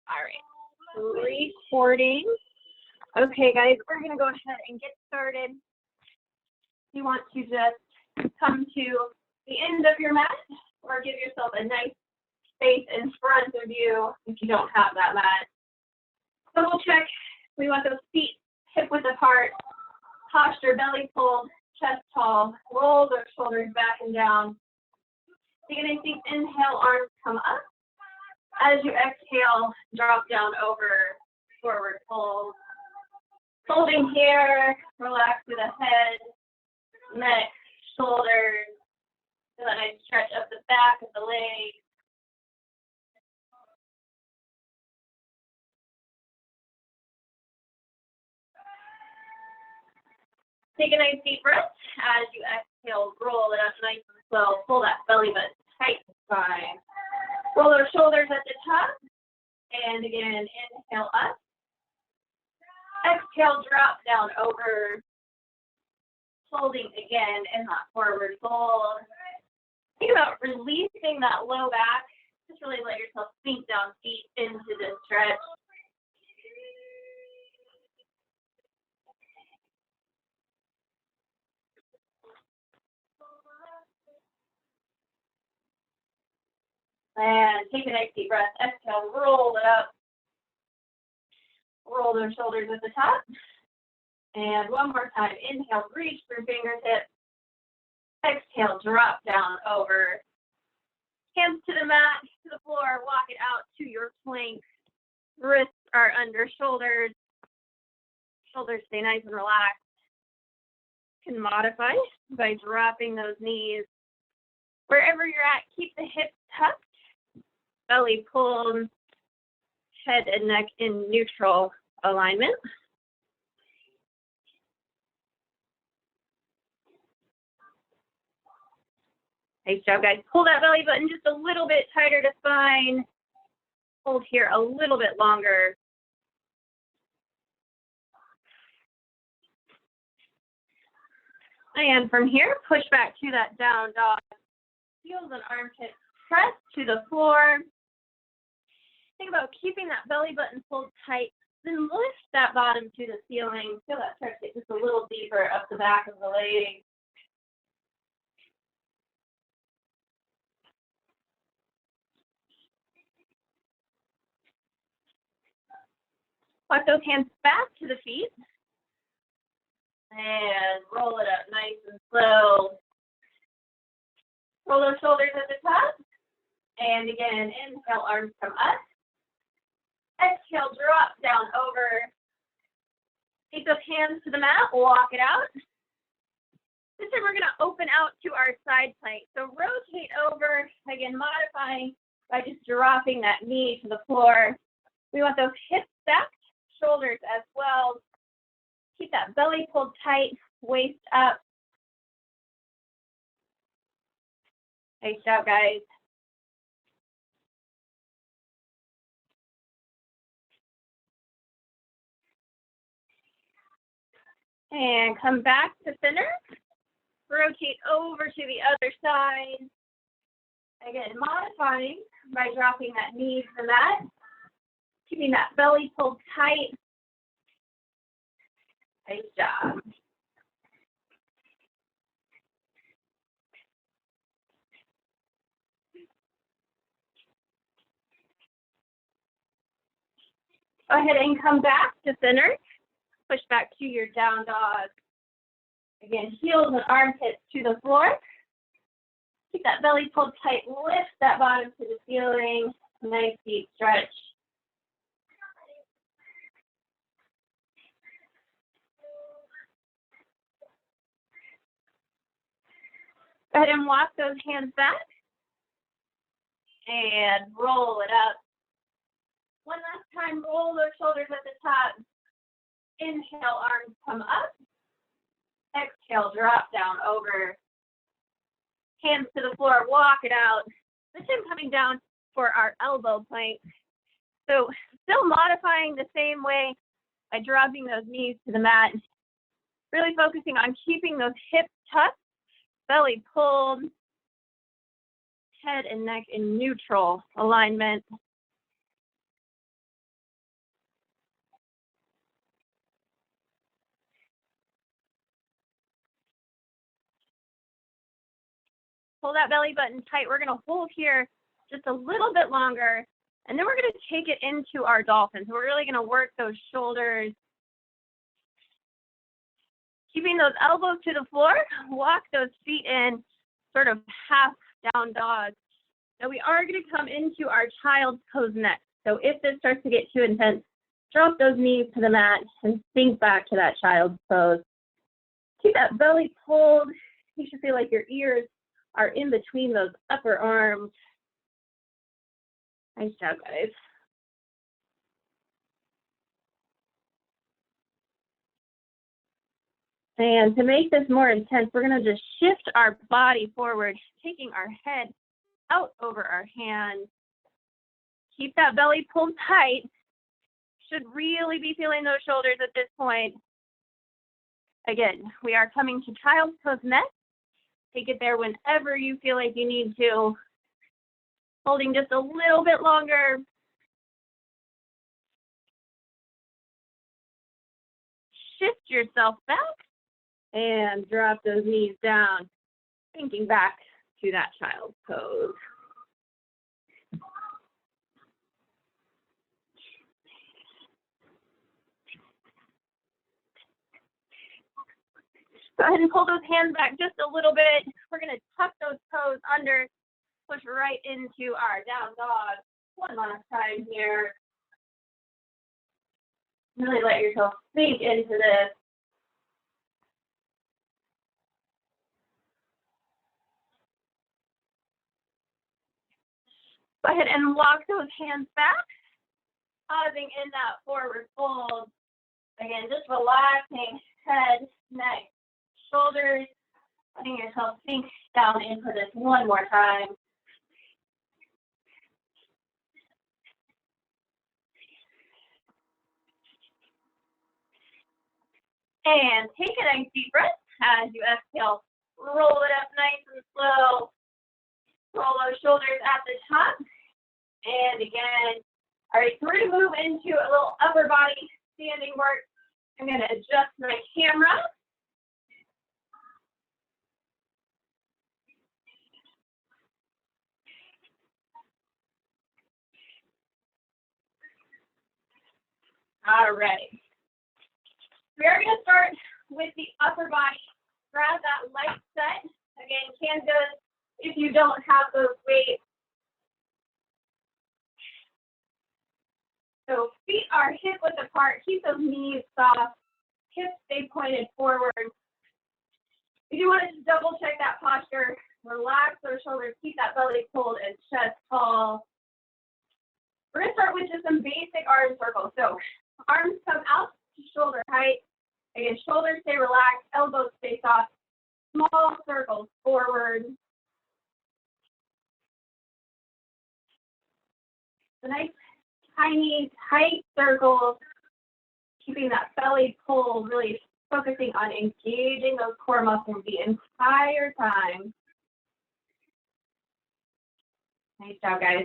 All right, recording. Okay, guys, we're gonna go ahead and get started. You want to just come to the end of your mat or give yourself a nice space in front of you if you don't have that mat. Double check. We want those feet hip width apart, posture belly pulled, chest tall, roll those shoulders back and down. Take a nice deep inhale, arms come up. As you exhale, drop down over, forward fold. Holding here, relax through the head, neck, shoulders. Feel that nice stretch up the back of the legs. Take a nice deep breath. As you exhale, roll it up nice and slow. Pull that belly button tight and spine. Roll those shoulders at the top. And again, inhale up. Exhale, drop down over. Holding again in that forward fold. Think about releasing that low back. Just really let yourself sink down deep into this stretch. And take a nice deep breath. Exhale, roll it up. Roll those shoulders at the top. And one more time. Inhale, reach through fingertips. Exhale, drop down over. Hands to the mat, to the floor. Walk it out to your plank. Wrists are under shoulders. Shoulders stay nice and relaxed. You can modify by dropping those knees. Wherever you're at, keep the hips tucked. Belly pulled, head and neck in neutral alignment. Nice job, guys. Pull that belly button just a little bit tighter to spine. Hold here a little bit longer. And from here, push back to that down dog. Heels and armpits press to the floor. Think about keeping that belly button pulled tight, then lift that bottom to the ceiling. Feel that start to get just a little deeper up the back of the leg. Walk those hands back to the feet. And roll it up nice and slow. Roll those shoulders at the top. And again, inhale, arms come up. Exhale, drop down over. Take those hands to the mat, walk it out. This time we're going to open out to our side plank. So rotate over, again, modifying by just dropping that knee to the floor. We want those hips stacked, shoulders as well. Keep that belly pulled tight, waist up. Nice job, guys. And come back to center. Rotate over to the other side. Again, modifying by dropping that knee to the mat. Keeping that belly pulled tight. Nice job. Go ahead and come back to center. Push back to your down dog. Again, heels and armpits to the floor. Keep that belly pulled tight. Lift that bottom to the ceiling. Nice deep stretch. Go ahead and walk those hands back. And roll it up. One last time, roll those shoulders at the top. Inhale, arms come up. Exhale, drop down over. Hands to the floor, walk it out. This time coming down for our elbow plank. So still modifying the same way by dropping those knees to the mat. Really focusing on keeping those hips tucked, belly pulled, head and neck in neutral alignment. Pull that belly button tight. We're going to hold here just a little bit longer, and then we're going to take it into our dolphin. So we're really going to work those shoulders, keeping those elbows to the floor. Walk those feet in, sort of half down dog. Now we are going to come into our child's pose next. So if this starts to get too intense, drop those knees to the mat and sink back to that child's pose. Keep that belly pulled. You should feel like your ears are in between those upper arms. Nice job, guys. And to make this more intense, we're going to just shift our body forward, taking our head out over our hands. Keep that belly pulled tight. Should really be feeling those shoulders at this point. Again, we are coming to child's pose next. Take it there whenever you feel like you need to. Holding just a little bit longer. Shift yourself back and drop those knees down, sinking back to that child's pose. Go ahead and pull those hands back just a little bit. We're going to tuck those toes under, push right into our down dog. One last time here. Really let yourself sink into this. Go ahead and lock those hands back, pausing in that forward fold. Again, just relaxing head, neck, shoulders, letting yourself sink down into this one more time. And take a nice deep breath as you exhale. Roll it up nice and slow. Roll those shoulders at the top. And again, all right, so we're going to move into a little upper body standing work. I'm going to adjust my camera. All right. We are going to start with the upper body. Grab that light set. Again, can good if you don't have those weights. So feet are hip width apart. Keep those knees soft. Hips stay pointed forward. If you want to just double check that posture, relax those shoulders, keep that belly pulled and chest tall. We're going to start with just some basic arm circles. So arms come out to shoulder height. Again, shoulders stay relaxed, elbows stay soft. Small circles forward. So nice, tiny, tight circles. Keeping that belly pulled, really focusing on engaging those core muscles the entire time. Nice job, guys.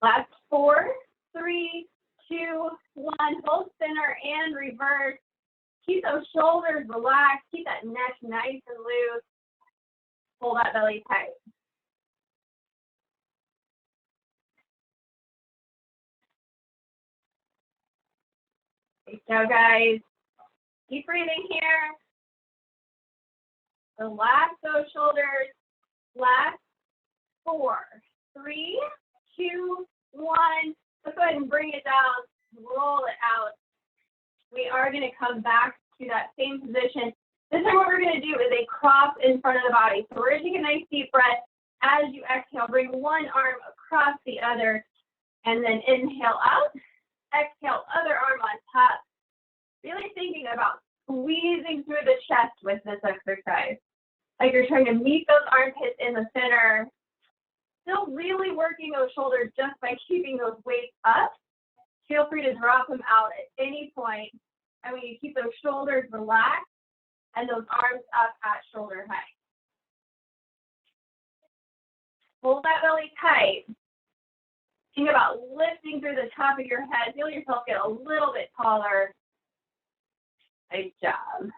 Last 4, 3, 2, 1. Hold center and reverse. Keep those shoulders relaxed. Keep that neck nice and loose. Pull that belly tight. Nice job, guys. Keep breathing here. Relax those shoulders. Last 4, 3, 2, 1. Let's go ahead and bring it down. Roll it out. We are going to come back to that same position. This time what we're going to do is a cross in front of the body. So we're going to take a nice deep breath. As you exhale, bring one arm across the other, and then inhale out. Exhale, other arm on top. Really thinking about squeezing through the chest with this exercise. Like you're trying to meet those armpits in the center. Still really working those shoulders just by keeping those weights up. Feel free to drop them out at any point. And when you keep those shoulders relaxed and those arms up at shoulder height. Hold that belly tight. Think about lifting through the top of your head. Feel yourself get a little bit taller. Nice job.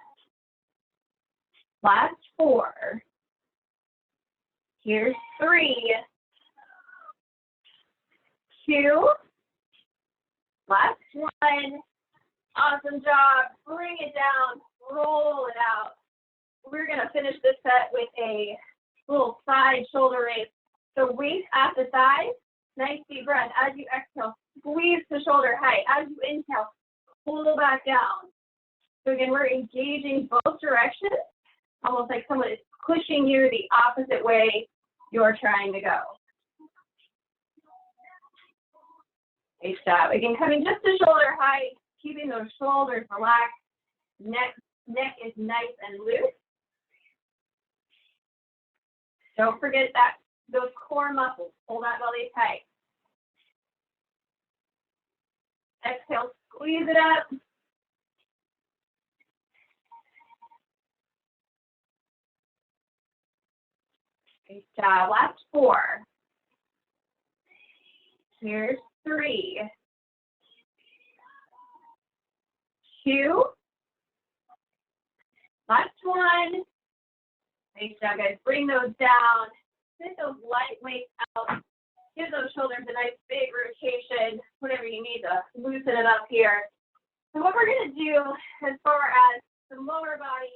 Last 4. Here's 3, 2, last 1. Awesome job. Bring it down, roll it out. We're gonna finish this set with a little side shoulder raise. So waist at the side, nice deep breath. As you exhale, squeeze the shoulder height. As you inhale, pull back down. So again, we're engaging both directions, almost like someone is pushing you the opposite way you're trying to go. Nice job. Again, coming just to shoulder height, keeping those shoulders relaxed. Neck is nice and loose. Don't forget that those core muscles. Pull that belly tight. Exhale, squeeze it up. Good job. Last 4. Here's 3, 2. Last 1. Nice job, guys. Bring those down. Sit those light weights out. Give those shoulders a nice big rotation, whatever you need to loosen it up here. So what we're going to do as far as the lower body,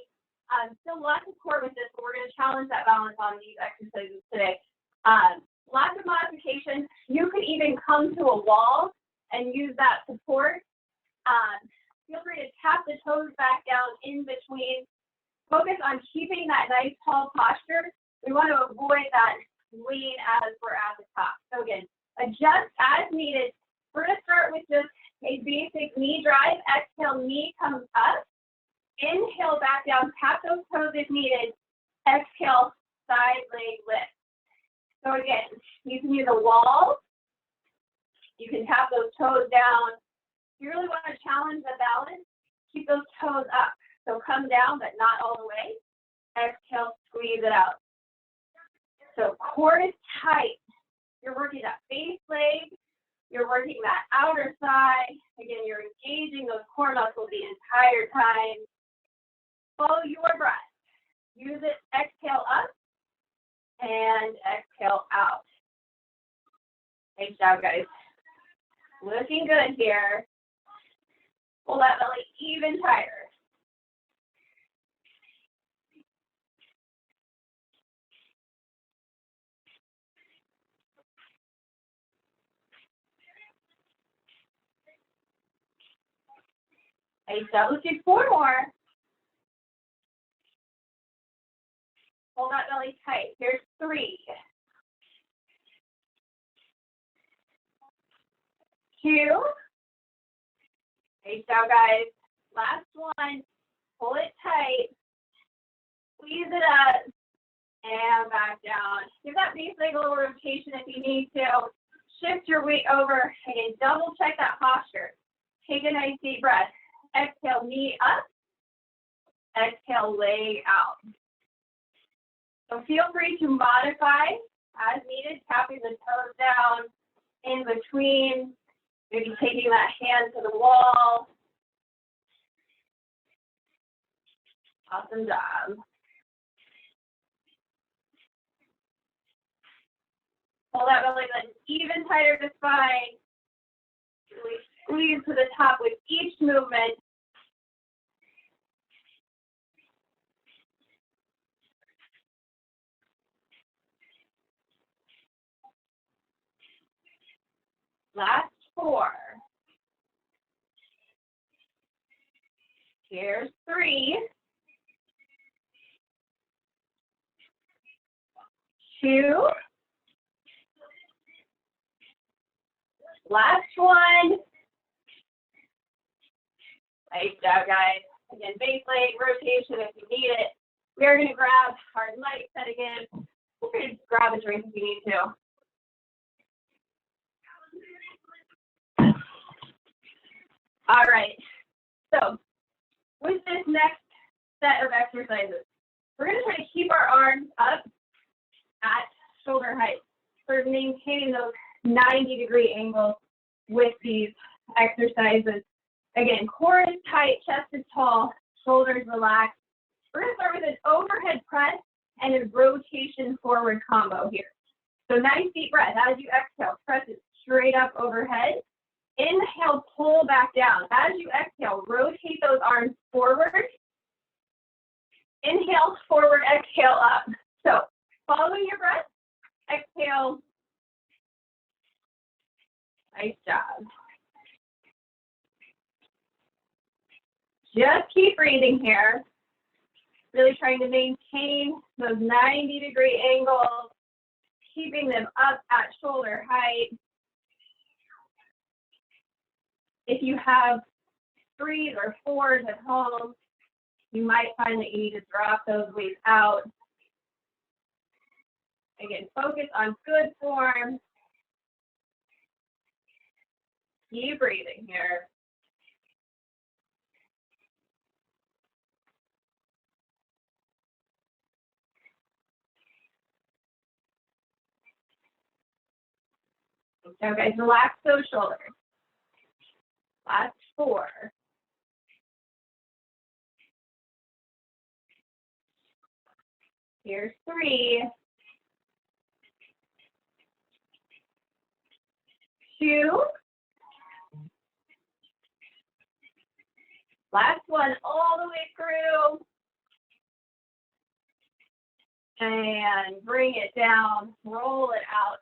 still lots of core with this, but we're going to challenge that balance on these exercises today. Lots of modifications. You could even come to a wall and use that support. Feel free to tap the toes back down in between. Focus on keeping that nice tall posture. We want to avoid that lean as we're at the top. So again, adjust as needed. We're going to start with just a basic knee drive. Exhale, knee comes up. Inhale, back down. Tap those toes if needed. Exhale, side leg lift. So again, you can use a wall. You can tap those toes down. If you really want to challenge the balance, keep those toes up. So come down, but not all the way. Exhale, squeeze it out. So core is tight. You're working that base leg. You're working that outer side. Again, you're engaging those core muscles the entire time. Follow your breath. Use it. Exhale up and exhale out. Nice job, guys. Looking good here. Pull that belly even tighter. Nice job. Let's do 4 more. Pull that belly tight. Here's 3, 2. Nice job, guys. Last 1. Pull it tight. Squeeze it up. And back down. Give that base leg a little rotation if you need to. Shift your weight over. Again, double check that posture. Take a nice deep breath. Exhale, knee up. Exhale, leg out. So feel free to modify as needed, tapping the toes down in between, maybe taking that hand to the wall. Awesome job. Pull that belly button even tighter to spine. Really squeeze to the top with each movement. Last 4. Here's 3, 2. Last 1. Nice job, guys. Again, base leg rotation if you need it. We are going to grab our light set again. Feel free to grab a drink if you need to. All right. So with this next set of exercises, we're going to try to keep our arms up at shoulder height. We're maintaining those 90-degree angles with these exercises. Again, core is tight, chest is tall, shoulders relaxed. We're going to start with an overhead press and a rotation forward combo here. So nice deep breath. As you exhale, press it straight up overhead. Inhale, pull back down. As you exhale, rotate those arms forward. Inhale, forward, exhale, up. So following your breath, exhale. Nice job. Just keep breathing here. Really trying to maintain those 90-degree angles, keeping them up at shoulder height. If you have 3s or 4s at home, you might find that you need to drop those weights out. Again, focus on good form. Keep breathing here. So guys, relax those shoulders. Last 4. Here's 3. 2. Last one, all the way through. And bring it down, roll it out.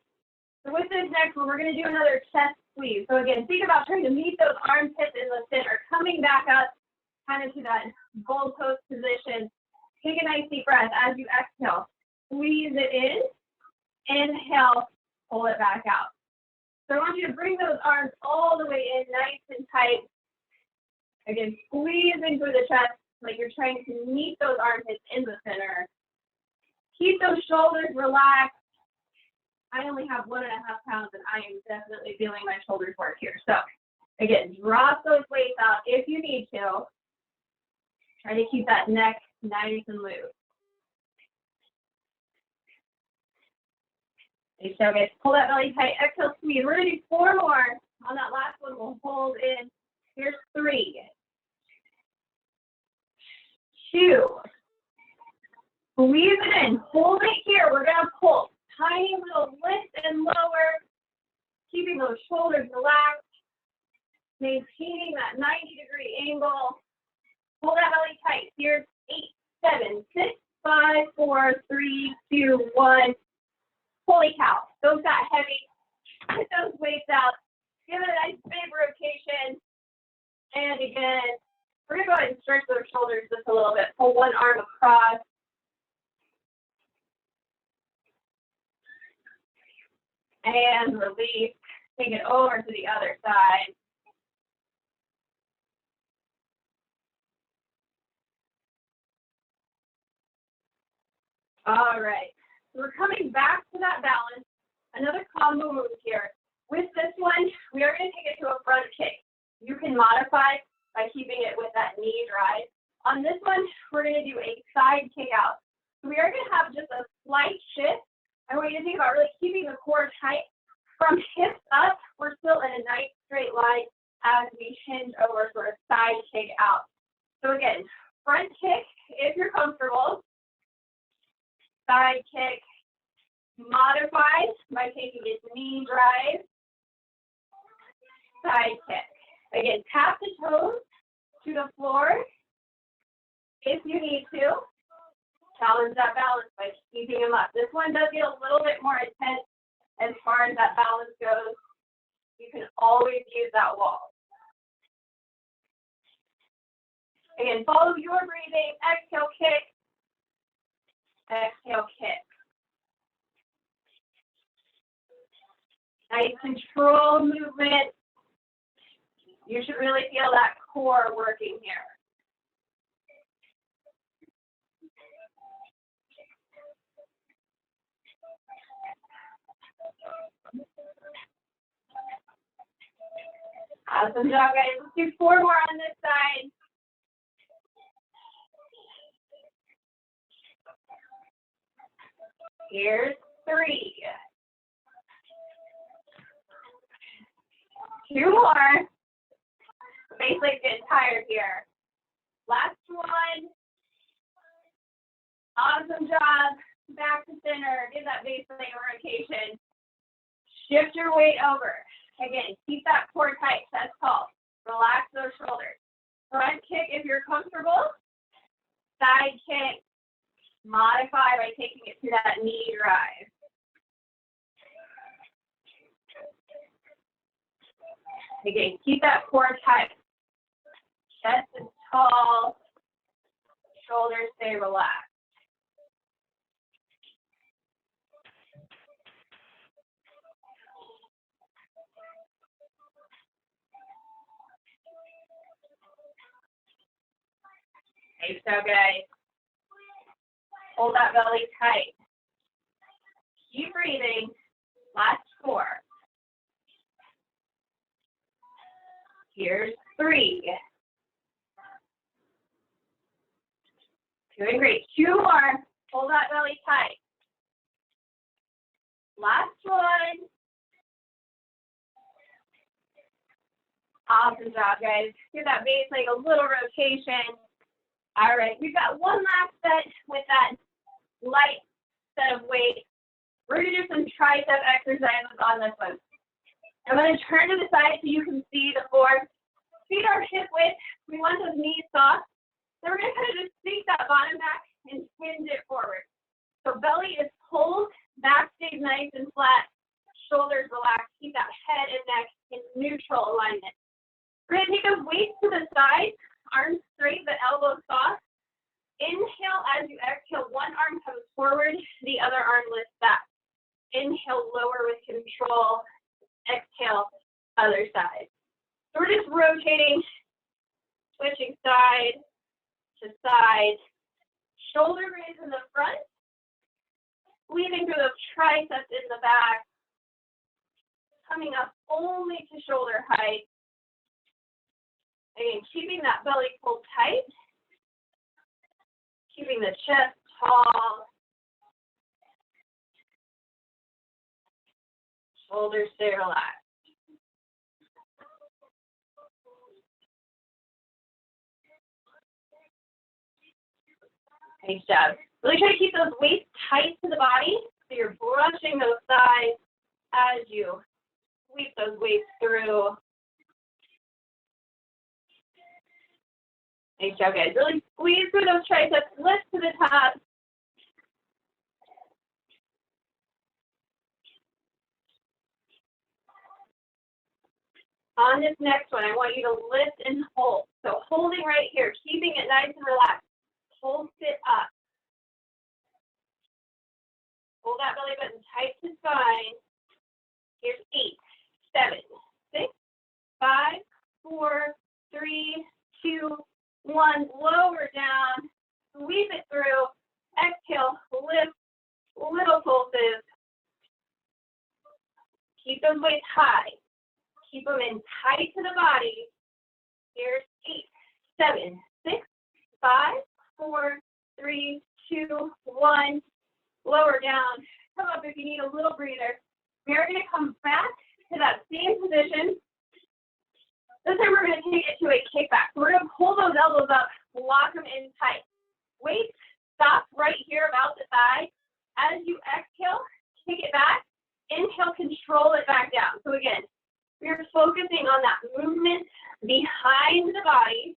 So with this next one, we're going to do another chest squeeze. So again, think about trying to meet those armpits in the center, coming back up kind of to that goalpost position. Take a nice deep breath as you exhale. Squeeze it in. Inhale, pull it back out. So I want you to bring those arms all the way in, nice and tight. Again, squeezing through the chest like you're trying to meet those armpits in the center. Keep those shoulders relaxed. I only have 1.5 pounds and I am definitely feeling my shoulders work here. So again, drop those weights out if you need to. Try to keep that neck nice and loose. Okay, so guys, pull that belly tight, exhale, squeeze. We're gonna do 4 more. On that last one, we'll hold in. Here's 3, 2. Squeeze it in, hold it here. We're gonna pull. Tiny little lift and lower, keeping those shoulders relaxed, maintaining that 90-degree angle. Pull that belly tight. Here's 8, 7, 6, 5, 4, 3, 2, 1. Holy cow, those got heavy. Get those weights out. Give it a nice big rotation. And again, we're gonna go ahead and stretch those shoulders just a little bit. Pull one arm across. And release, take it over to the other side. All right, so we're coming back to that balance. Another combo move here. With this one, we are going to take it to a front kick. You can modify by keeping it with that knee drive. On this one, we're going to do a side kick out. So we are going to have just a slight shift. I want you to think about really keeping the core tight. From hips up, we're still in a nice straight line as we hinge over, sort of side kick out. So again, front kick if you're comfortable. Side kick, modified by taking it knee drive. Side kick. Again, tap the toes to the floor if you need to. Challenge that balance by keeping them up. This one does get a little bit more intense as far as that balance goes. You can always use that wall. Again, follow your breathing. Exhale, kick. Exhale, kick. Nice controlled movement. You should really feel that core working here. Awesome job, guys. Let's do 4 more on this side. Here's 3. 2 more. Basically getting tired here. Last one. Awesome job. Back to center. Give that base leg a rotation. Shift your weight over. Again, keep that core tight, chest tall. Relax those shoulders. Front kick if you're comfortable. Side kick. Modify by taking it to that knee drive. Again, keep that core tight. Chest is tall. Shoulders stay relaxed. Nice job, guys. Hold that belly tight. Keep breathing. Last 4. Here's 3. Doing great. 2 more. Hold that belly tight. Last 1. Awesome job, guys. Give that base leg a little rotation. All right, we've got one last set with that light set of weight. We're going to do some tricep exercises on this one. I'm going to turn to the side so you can see the floor. Feet are hip width. We want those knees soft. So we're going to kind of just sink that bottom back and hinge it forward. So belly is pulled, back stays nice and flat, shoulders relaxed. Keep that head and neck in neutral alignment. We're going to take those weights to the side. Arms straight, but elbows soft. Inhale as you exhale. One arm comes forward, the other arm lifts back. Inhale, lower with control. Exhale, other side. So we're just rotating, switching side to side. Shoulder raise in the front. Squeezing through those triceps in the back. Coming up only to shoulder height. Again, keeping that belly pulled tight, keeping the chest tall, shoulders stay relaxed. Nice job. Really try to keep those weights tight to the body, so you're brushing those thighs as you sweep those weights through. Nice job, guys. Really squeeze through those triceps, lift to the top. On this next one, I want you to lift and hold. So holding right here, keeping it nice and relaxed. Hold it up. Hold that belly button tight to spine. Here's 8, 7, 6, 5, 4, 3, 2, 1, lower down, sweep it through, exhale, lift, little pulses. Keep those weights high. Keep them in tight to the body. Here's 8, 7, 6, 5, 4, 3, 2, 1. Lower down. Come up if you need a little breather. We are going to come back to that same position. This time we're going to take it to a kickback. So we're going to pull those elbows up, lock them in tight. Weight stop right here about the thigh. As you exhale, kick it back. Inhale, control it back down. So again, we're focusing on that movement behind the body.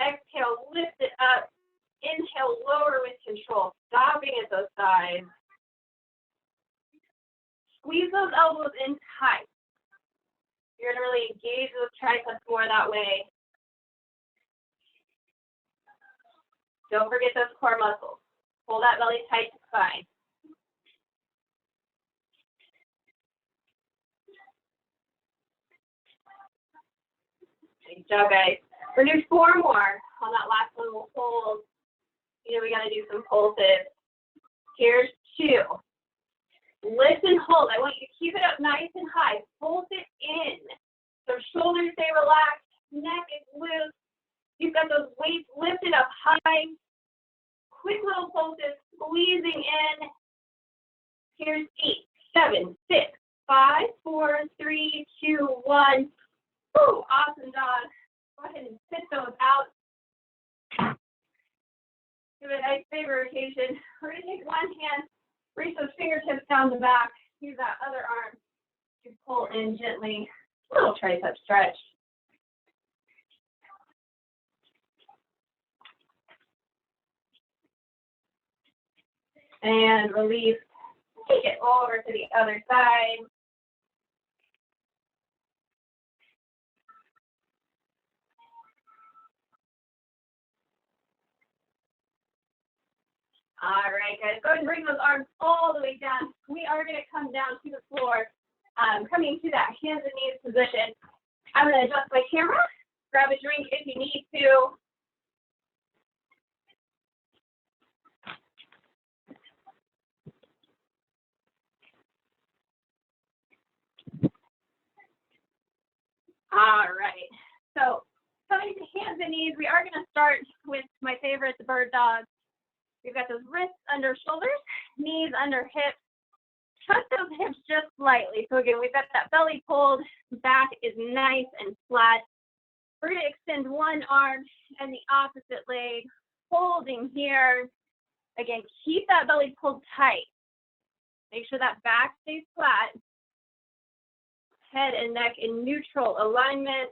Exhale, lift it up. Inhale, lower with control, stopping at those sides. Squeeze those elbows in tight. You're going to really engage those triceps more that way. Don't forget those core muscles. Hold that belly tight to spine. Good job, guys. We're going to do 4 more. On that last one, we'll hold. You know, we got to do some pulses. Here's 2. Lift and hold. I want you to keep it up nice and high. Pulse it in. So shoulders stay relaxed. Neck is loose. You've got those weights lifted up high. Quick little pulses. Squeezing in. Here's 8, 7, 6, 5, 4, 3, 2, 1. Woo, awesome, dog. Go ahead and spit those out. Give it a nice favor rotation. We're going to take one hand, reach those fingertips down the back, use that other arm to pull in gently. A little tricep stretch. And release. Take it over to the other side. All right, guys, go ahead and bring those arms all the way down. We are going to come down to the floor, coming to that hands and knees position. I'm going to adjust my camera, grab a drink if you need to. All right, so coming to hands and knees, we are going to start with my favorite, the bird dog. We've got those wrists under shoulders, knees under hips. Tuck those hips just slightly. So again, we've got that belly pulled, back is nice and flat. We're going to extend one arm and the opposite leg, holding here. Again, keep that belly pulled tight. Make sure that back stays flat. Head and neck in neutral alignment.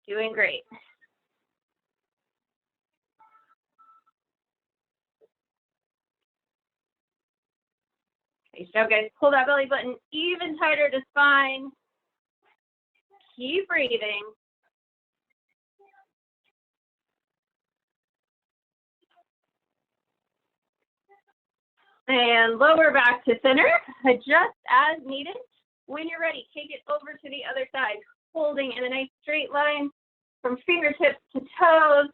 Doing great. Okay, so guys, pull that belly button even tighter to spine. Keep breathing. And lower back to center. Adjust as needed. When you're ready, take it over to the other side, holding in a nice straight line from fingertips to toes.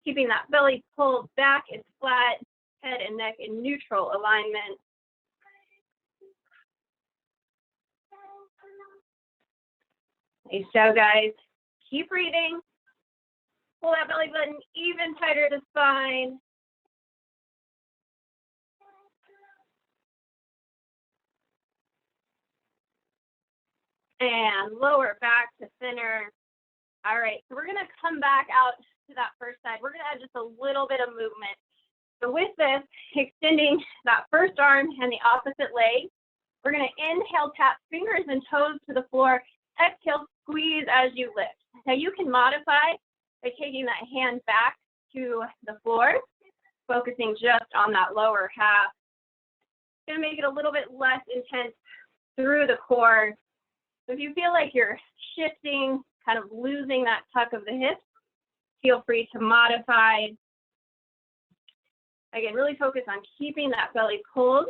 Keeping that belly pulled back is flat, head and neck in neutral alignment. Nice job, guys. Keep breathing. Pull that belly button even tighter to spine. And lower back to center. All right, so we're gonna come back out to that first side. We're gonna add just a little bit of movement. So with this, extending that first arm and the opposite leg, we're gonna inhale, tap fingers and toes to the floor. Exhale, squeeze as you lift. Now you can modify by taking that hand back to the floor, focusing just on that lower half. It's gonna make it a little bit less intense through the core. So if you feel like you're shifting, kind of losing that tuck of the hips, feel free to modify. Again, really focus on keeping that belly pulled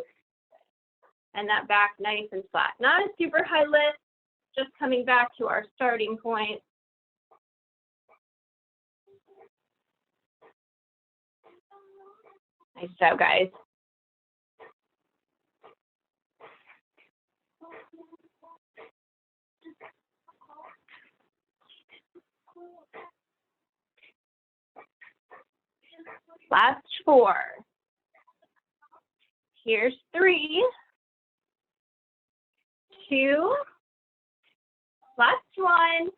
and that back nice and flat. Not a super high lift, just coming back to our starting point. Nice job, guys. Last 4. Here's 3, 2, last 1.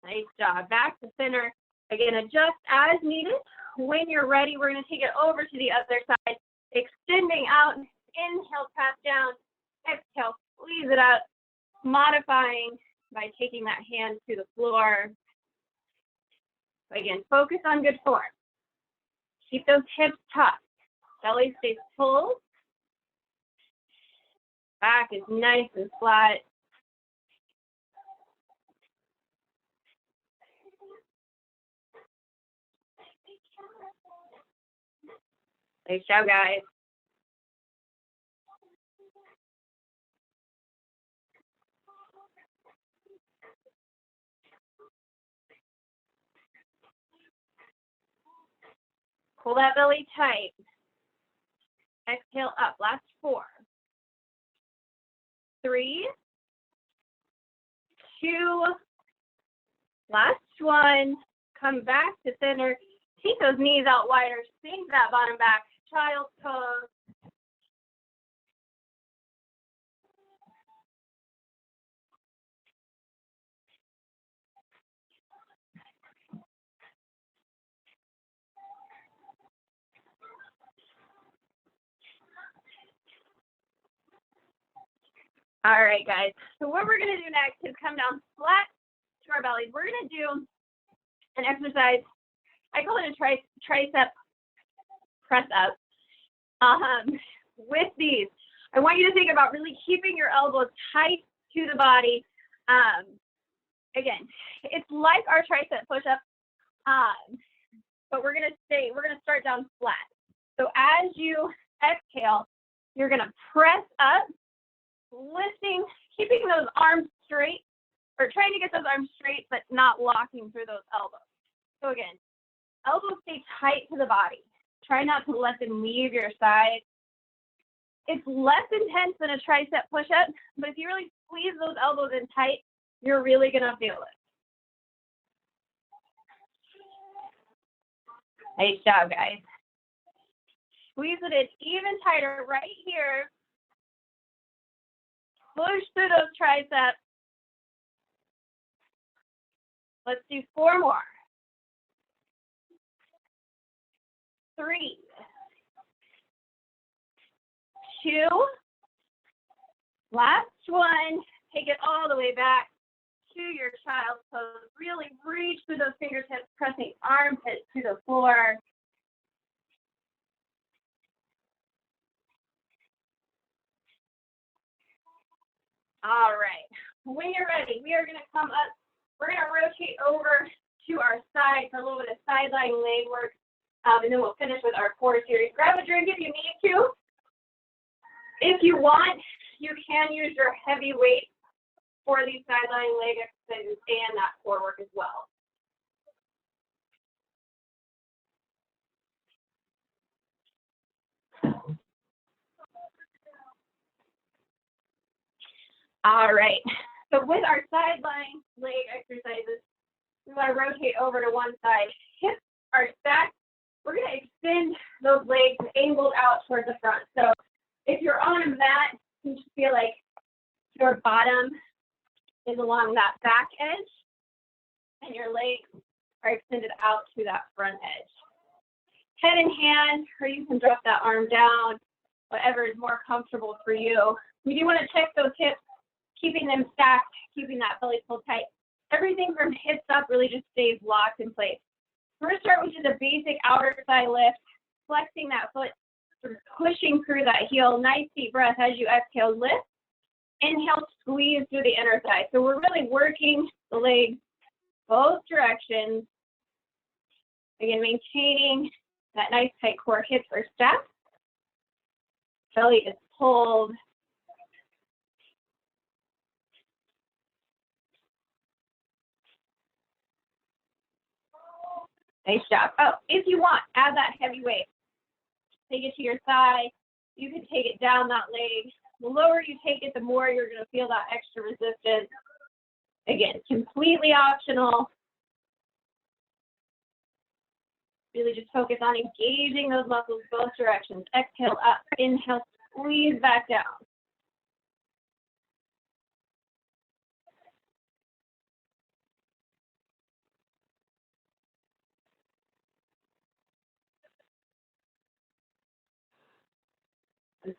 Nice job. Back to center. Again, adjust as needed. When you're ready, we're going to take it over to the other side, extending out. Inhale, tap down. Exhale, squeeze it out. Modifying by taking that hand to the floor. Again, focus on good form. Keep those hips tucked. Belly stays pulled. Back is nice and flat. Nice job, guys. Pull that belly tight. Exhale up. Last 4. 3, 2, last 1. Come back to center. Take those knees out wider. Sink that bottom back. Child's pose. All right, guys. So what we're going to do next is come down flat to our bellies. We're going to do an exercise. I call it a tricep press up. With these, I want you to think about really keeping your elbows tight to the body. Again, it's like our tricep push-up, but we're going to start down flat. So as you exhale, you're going to press up, lifting, keeping those arms straight, or trying to get those arms straight, but not locking through those elbows. So again, elbows stay tight to the body. Try not to let them leave your side. It's less intense than a tricep push-up, but if you really squeeze those elbows in tight, you're really gonna feel it. Nice job, guys. Squeeze it in even tighter right here. Push through those triceps. Let's do 4 more. 3, 2, last one. Take it all the way back to your child's pose. Really reach through those fingertips, pressing armpits to the floor. All right, when you're ready, we are gonna come up. We're gonna rotate over to our side for a little bit of sideline leg work, and then we'll finish with our core series. Grab a drink if you need to. If you want, you can use your heavy weight for these sideline leg exercises and that core work as well. All right, so with our sideline leg exercises, we want to rotate over to one side. Hips are stacked. We're going to extend those legs angled out towards the front. So if you're on a mat, you just feel like your bottom is along that back edge, and your legs are extended out to that front edge. Head in hand, or you can drop that arm down, whatever is more comfortable for you. We do want to check those hips, keeping them stacked, keeping that belly pulled tight. Everything from hips up really just stays locked in place. We're going to start with just a basic outer thigh lift, flexing that foot, sort of pushing through that heel. Nice deep breath as you exhale, lift. Inhale, squeeze through the inner thigh. So we're really working the legs both directions. Again, maintaining that nice tight core. Hips are stacked. Belly is pulled. Nice job. Oh, if you want, add that heavy weight. Take it to your thigh. You can take it down that leg. The lower you take it, the more you're going to feel that extra resistance. Again, completely optional. Really just focus on engaging those muscles both directions. Exhale up, inhale, squeeze back down.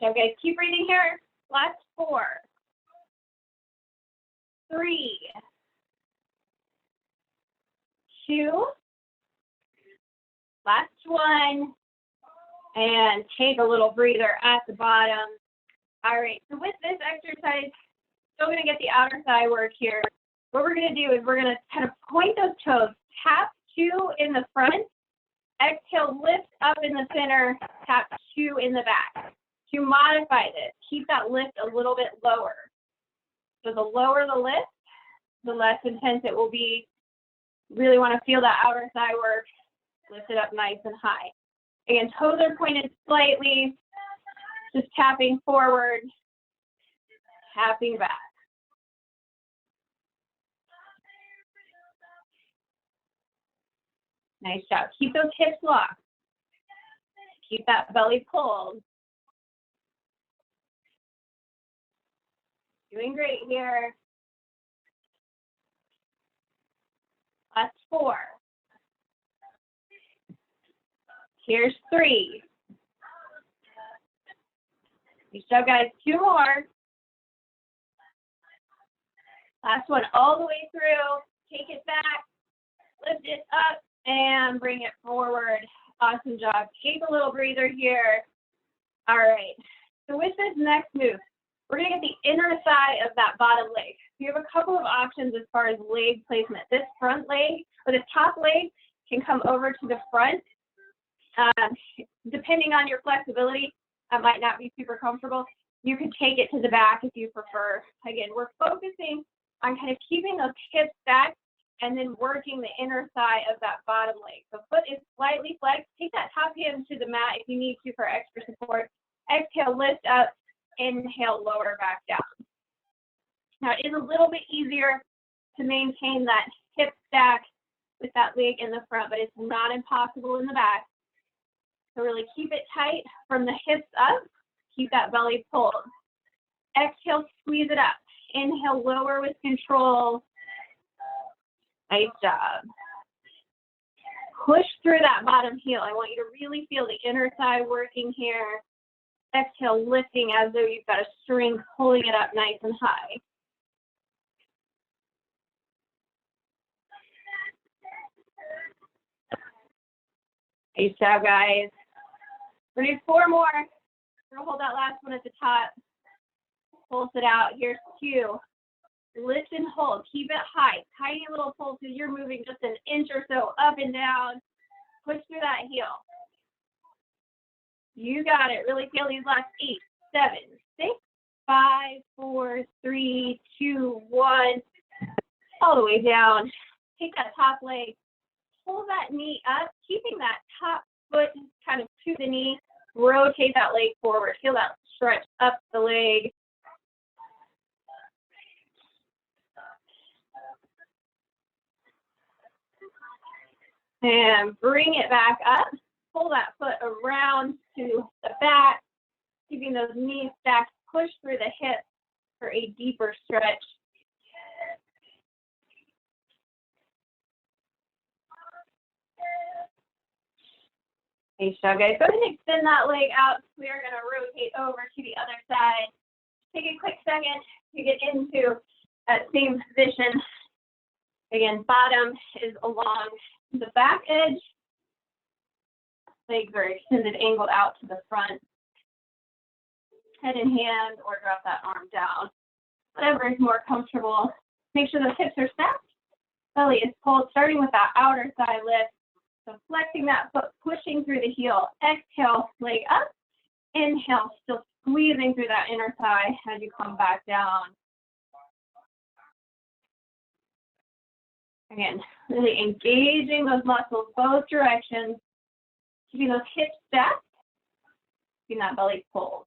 So guys, keep breathing here. Last 4, 3, 2, last one, and take a little breather at the bottom. All right, so with this exercise, still gonna get the outer thigh work here. What we're gonna do is we're gonna kind of point those toes, tap 2 in the front, exhale, lift up in the center, tap 2 in the back. To modify this, keep that lift a little bit lower. So the lower the lift, the less intense it will be. Really want to feel that outer thigh work. Lift it up nice and high. Again, toes are pointed slightly, just tapping forward, tapping back. Nice job. Keep those hips locked. Keep that belly pulled. Doing great here. Last 4. Here's 3. Good job, guys. 2 more. Last one all the way through. Take it back, lift it up, and bring it forward. Awesome job. Take a little breather here. All right. So with this next move, we're going to get the inner thigh of that bottom leg. You have a couple of options as far as leg placement. This front leg, or this top leg, can come over to the front. Depending on your flexibility, that might not be super comfortable. You can take it to the back if you prefer. Again, we're focusing on kind of keeping those hips stacked and then working the inner thigh of that bottom leg. So foot is slightly flexed. Take that top hand to the mat if you need to for extra support. Exhale, lift up. Inhale, lower back down. Now, it is a little bit easier to maintain that hip stack with that leg in the front, but it's not impossible in the back. So really keep it tight from the hips up. Keep that belly pulled. Exhale, squeeze it up. Inhale, lower with control. Nice job. Push through that bottom heel. I want you to really feel the inner thigh working here. Exhale, lifting as though you've got a string, pulling it up nice and high. Nice job, guys. We're going to do 4 more. We're going to hold that last one at the top. Pulse it out. Here's 2. Lift and hold. Keep it high. Tiny little pulses. You're moving just an inch or so up and down. Push through that heel. You got it. Really feel these last 8, 7, 6, 5, 4, 3, 2, 1. All the way down. Take that top leg. Pull that knee up, keeping that top foot kind of to the knee. Rotate that leg forward. Feel that stretch up the leg. And bring it back up. Pull that foot around to the back, keeping those knees stacked. Push through the hips for a deeper stretch. Nice job, guys. Go ahead and extend that leg out. We are going to rotate over to the other side. Take a quick second to get into that same position. Again, bottom is along the back edge. Legs are extended, angled out to the front. Head in hand, or drop that arm down. Whatever is more comfortable. Make sure the hips are stacked. Belly is pulled, starting with that outer thigh lift. So flexing that foot, pushing through the heel. Exhale, leg up. Inhale, still squeezing through that inner thigh as you come back down. Again, really engaging those muscles both directions. Keeping those hips stacked. Keeping that belly pulled.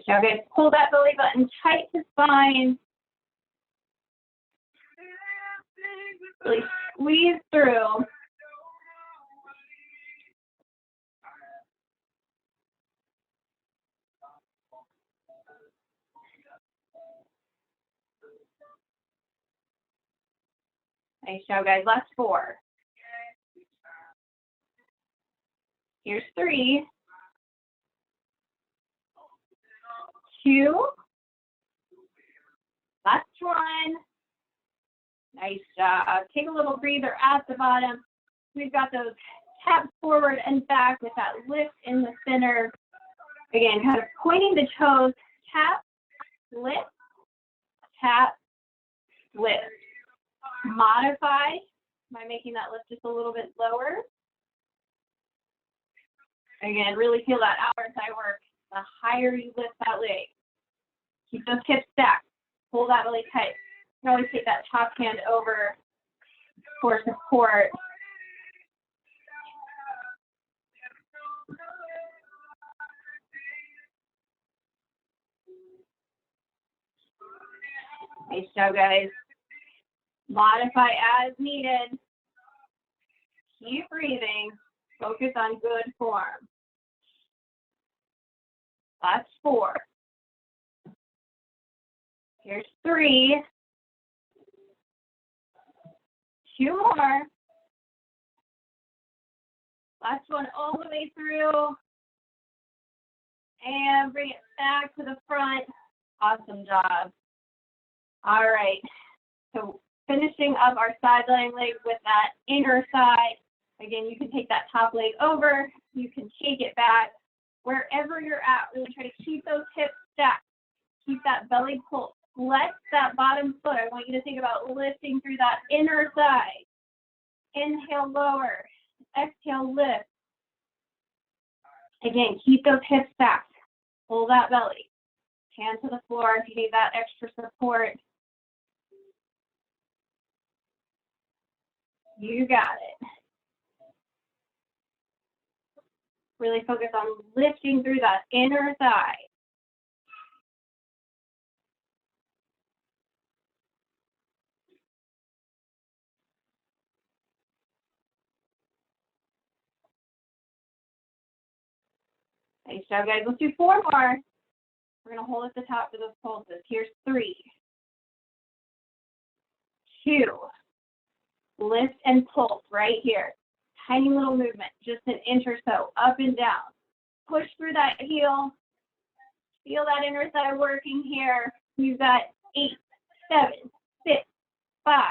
Okay, pull that belly button tight to spine. Really squeeze through. Nice job, guys. Last 4. Here's 3. 2. Last 1. Nice job. Take a little breather at the bottom. We've got those taps forward and back with that lift in the center. Again, kind of pointing the toes. Tap, lift, tap, lift. Modify by making that lift just a little bit lower. Again, really feel that outer thigh work. The higher you lift that leg. Keep those hips stacked. Pull that really tight. You can always take that top hand over for support. Nice job, guys. Modify as needed. Keep breathing. Focus on good form. Last 4. Here's 3. 2 more. Last one all the way through. And bring it back to the front. Awesome job. All right. So finishing up our side lying legs with that inner side. Again, you can take that top leg over. You can take it back. Wherever you're at, really try to keep those hips stacked. Keep that belly pulled. Flex that bottom foot. I want you to think about lifting through that inner thigh. Inhale, lower. Exhale, lift. Again, keep those hips stacked. Pull that belly. Hand to the floor if you need that extra support. You got it. Really focus on lifting through that inner thigh. Nice job, guys. Let's do 4 more. We're going to hold at the top for those pulses. Here's 3, 2. Lift and pulse right here. Tiny little movement, just an inch or so, up and down. Push through that heel. Feel that inner thigh working here. You've got 8, 7, 6, 5,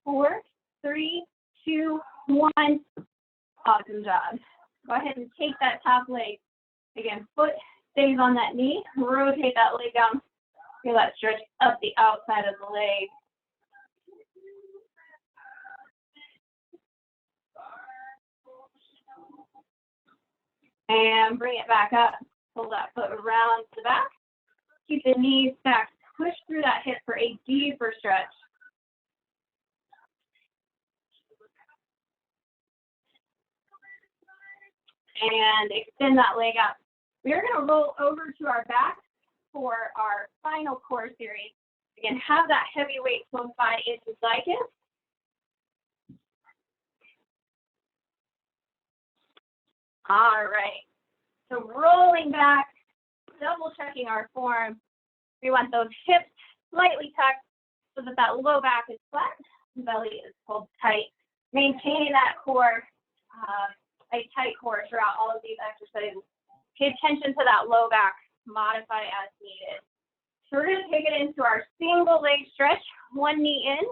4, 3, 2, 1. Awesome job. Go ahead and take that top leg. Again, foot stays on that knee. Rotate that leg down. Feel that stretch up the outside of the leg. And bring it back up. Pull that foot around to the back. Keep the knees stacked. Push through that hip for a deeper stretch. And extend that leg out. We are going to roll over to our back for our final core series. Again, have that heavy weight close by if you'd like it. All right. So rolling back, double checking our form. We want those hips slightly tucked so that that low back is flat, belly is pulled tight. Maintaining that core, a tight core throughout all of these exercises. Pay attention to that low back, modify as needed. So we're going to take it into our single leg stretch, one knee in,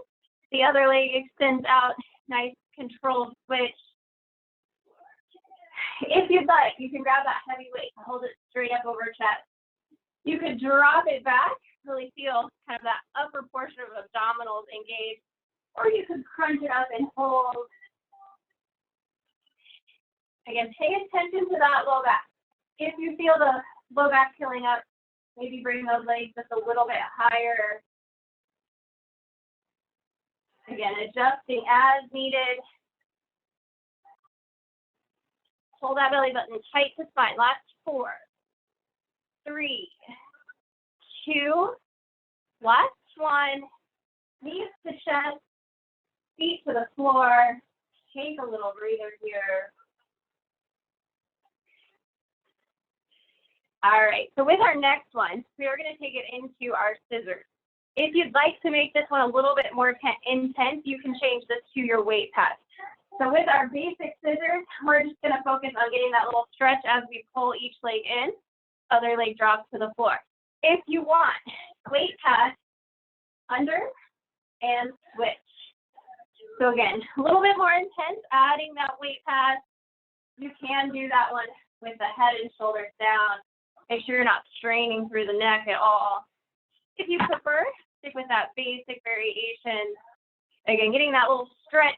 the other leg extends out, nice controlled switch. If you'd like, you can grab that heavy weight and hold it straight up over chest. You could drop it back, really feel kind of that upper portion of abdominals engaged, or you could crunch it up and hold. Again, pay attention to that low back. If you feel the low back filling up, maybe bring those legs just a little bit higher. Again, adjusting as needed. Pull that belly button tight to spine. Last 4, 3, 2, last 1. Knees to chest, feet to the floor. Take a little breather here. All right, so with our next one, we are going to take it into our scissors. If you'd like to make this one a little bit more intense, you can change this to your weight pass. So with our basic scissors, we're just going to focus on getting that little stretch as we pull each leg in. Other leg drops to the floor. If you want, weight pass, under, and switch. So again, a little bit more intense, adding that weight pass. You can do that one with the head and shoulders down. Make sure you're not straining through the neck at all. If you prefer, stick with that basic variation. Again, getting that little stretch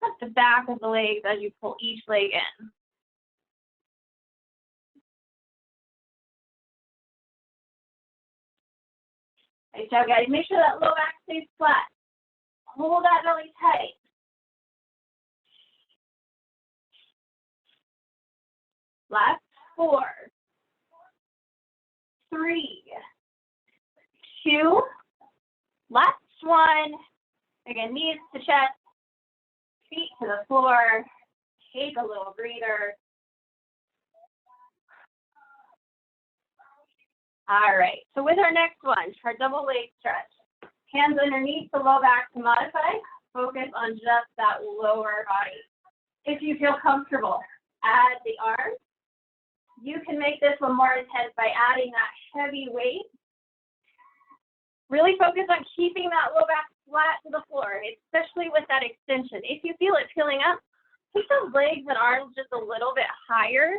at the back of the legs as you pull each leg in. Nice job, guys. Make sure that low back stays flat. Hold that belly tight. Last 4, 3, 2, last 1. Again, knees to chest, feet to the floor. Take a little breather. All right, so with our next one, our double leg stretch. Hands underneath the low back to modify. Focus on just that lower body. If you feel comfortable, add the arms. You can make this one more intense by adding that heavy weight. Really focus on keeping that low back flat to the floor, especially with that extension. If you feel it filling up, take those legs and arms just a little bit higher.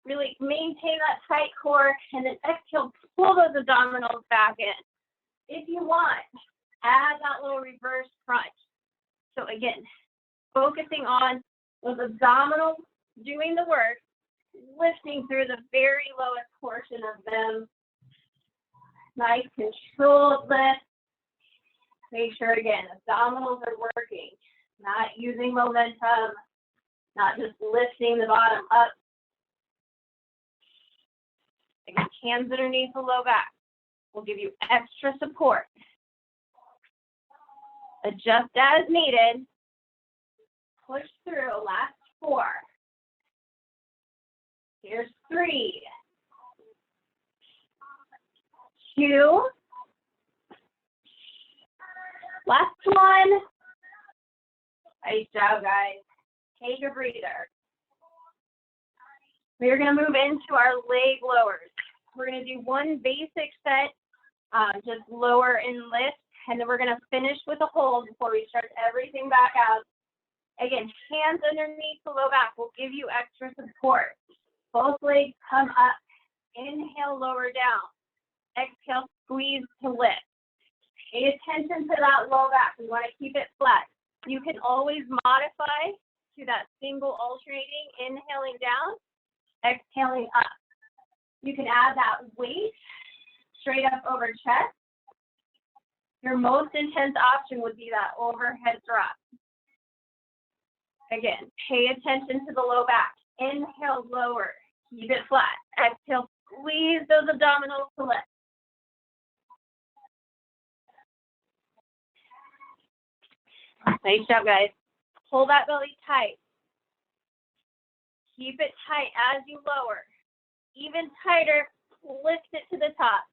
Really maintain that tight core, and then exhale, pull those abdominals back in. If you want, add that little reverse crunch. So again, focusing on those abdominals doing the work, lifting through the very lowest portion of them. Nice controlled lift. Make sure, again, abdominals are working, not using momentum, not just lifting the bottom up. Again, hands underneath the low back will give you extra support. Adjust as needed. Push through. Last 4. Here's 3, 2. Last one. Nice job, guys. Take a breather. We're going to move into our leg lowers. We're going to do one basic set, just lower and lift, and then we're going to finish with a hold before we start everything back out. Again, hands underneath the low back will give you extra support. Both legs come up. Inhale, lower down. Exhale, squeeze to lift. Pay attention to that low back. We want to keep it flat. You can always modify to that single alternating, inhaling down, exhaling up. You can add that weight straight up over chest. Your most intense option would be that overhead drop. Again, pay attention to the low back. Inhale, lower. Keep it flat. Exhale, squeeze those abdominals to lift. Nice job, guys. Pull that belly tight. Keep it tight as you lower. Even tighter, lift it to the top.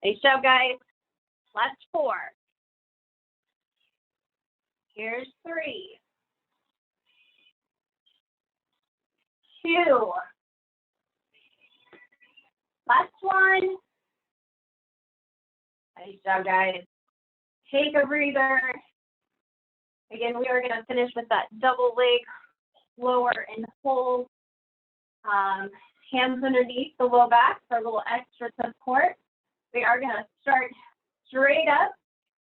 Nice job, guys. Last 4. Here's 3, 2. Last one. Nice job, guys. Take a breather. Again, we are going to finish with that double leg, lower and hold. Hands underneath the low back for a little extra support. We are going to start straight up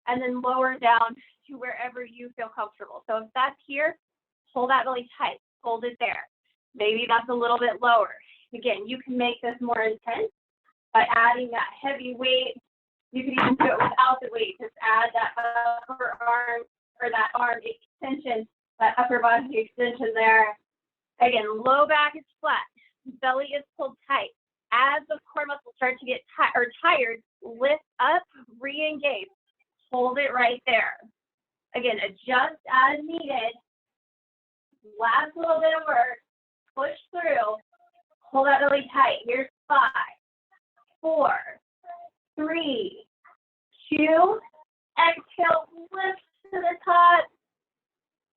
and then lower down to wherever you feel comfortable. So if that's here, hold that really tight. Hold it there. Maybe that's a little bit lower. Again, you can make this more intense by adding that heavy weight. You can even do it without the weight. Just add that upper arm or that arm extension, that upper body extension there. Again, low back is flat. Belly is pulled tight. As the core muscles start to get tired, lift up, re-engage. Hold it right there. Again, adjust as needed. Last little bit of work. Push through. Hold that really tight. Here's 5, 4, 3, 2. Exhale, lift to the top.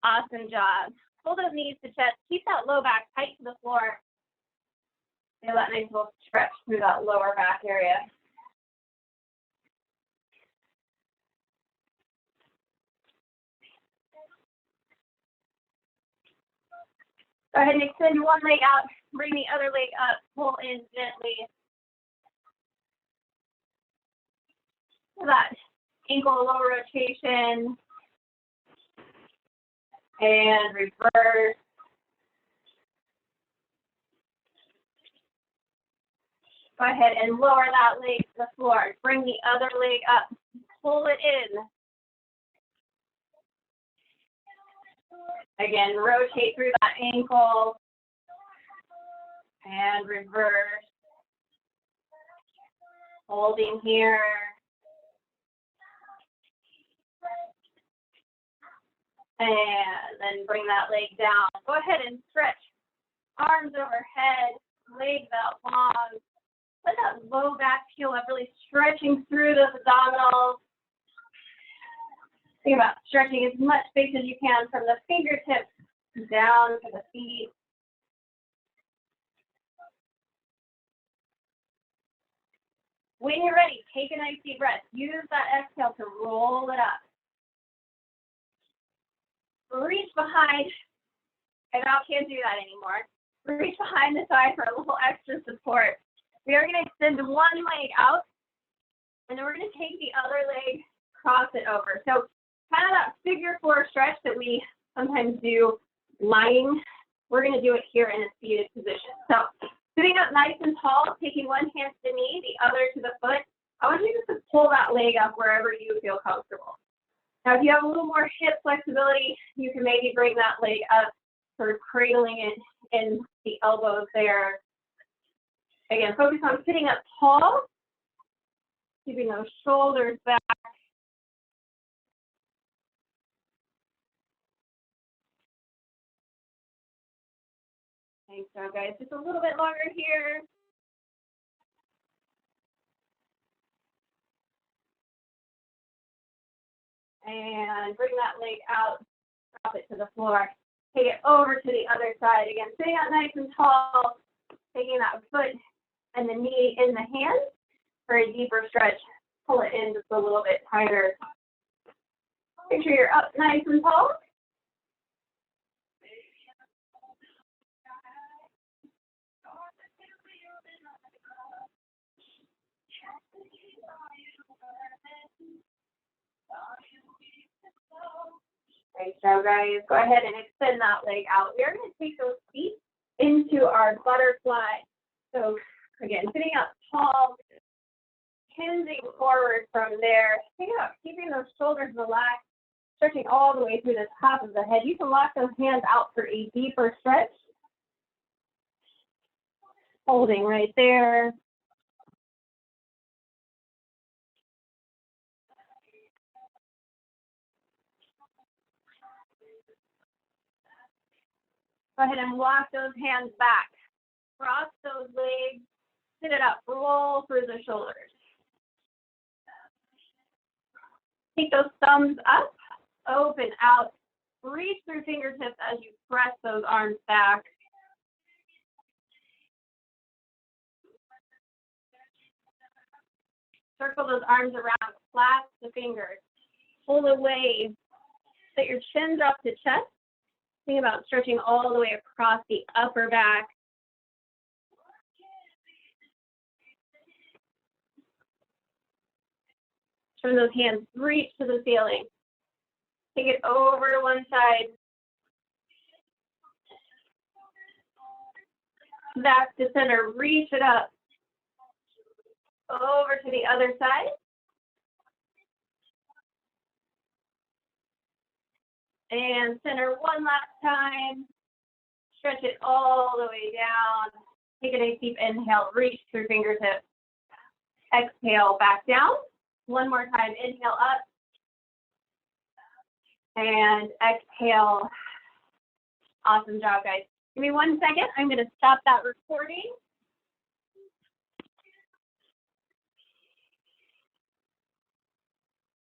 Awesome job. Pull those knees to chest. Keep that low back tight to the floor. Feel that nice little stretch through that lower back area. Go ahead and extend one leg out. Bring the other leg up. Pull in gently. Feel that ankle low rotation. And reverse. Go ahead and lower that leg to the floor. Bring the other leg up. Pull it in. Again, rotate through that ankle. And reverse. Holding here. And then bring that leg down. Go ahead and stretch Arms overhead, legs out long. Let that low back peel up, really stretching through those abdominals. Think about stretching as much space as you can from the fingertips down to the feet. When you're ready, take a nice deep breath. Use that exhale to roll it up. Reach behind. I now can't do that anymore. Reach behind the side for a little extra support. We are going to extend one leg out, and then we're going to take the other leg, cross it over. So kind of that figure four stretch that we sometimes do lying, we're going to do it here in a seated position. So sitting up nice and tall, taking one hand to the knee, the other to the foot. I want you just to pull that leg up wherever you feel comfortable. Now, if you have a little more hip flexibility, you can maybe bring that leg up, sort of cradling it in the elbows there. Again, focus on sitting up tall, keeping those shoulders back. Thanks, so guys. Just a little bit longer here. And bring that leg out, drop it to the floor. Take it over to the other side. Again, sitting up nice and tall, taking that foot and the knee in the hand for a deeper stretch. Pull it in just a little bit tighter. Make sure you're up nice and tall. Great job, guys. Go ahead and extend that leg out. We're going to take those feet into our butterfly. So again, sitting up tall, hinging forward from there. Think about keeping those shoulders relaxed, stretching all the way through the top of the head. You can lock those hands out for a deeper stretch. Holding right there. Go ahead and walk those hands back. Cross those legs, sit it up, roll through the shoulders. Take those thumbs up, open out, reach through fingertips as you press those arms back. Circle those arms around, clasp the fingers, pull away, set your chin drop to chest. Think about stretching all the way across the upper back. Turn those hands, reach to the ceiling. Take it over to one side. Back to center, reach it up. Over to the other side. And center one last time. Stretch it all the way down. Take a nice deep inhale, reach through fingertips. Exhale, back down. One more time, inhale up. And exhale. Awesome job, guys. Give me 1 second. I'm going to stop that recording.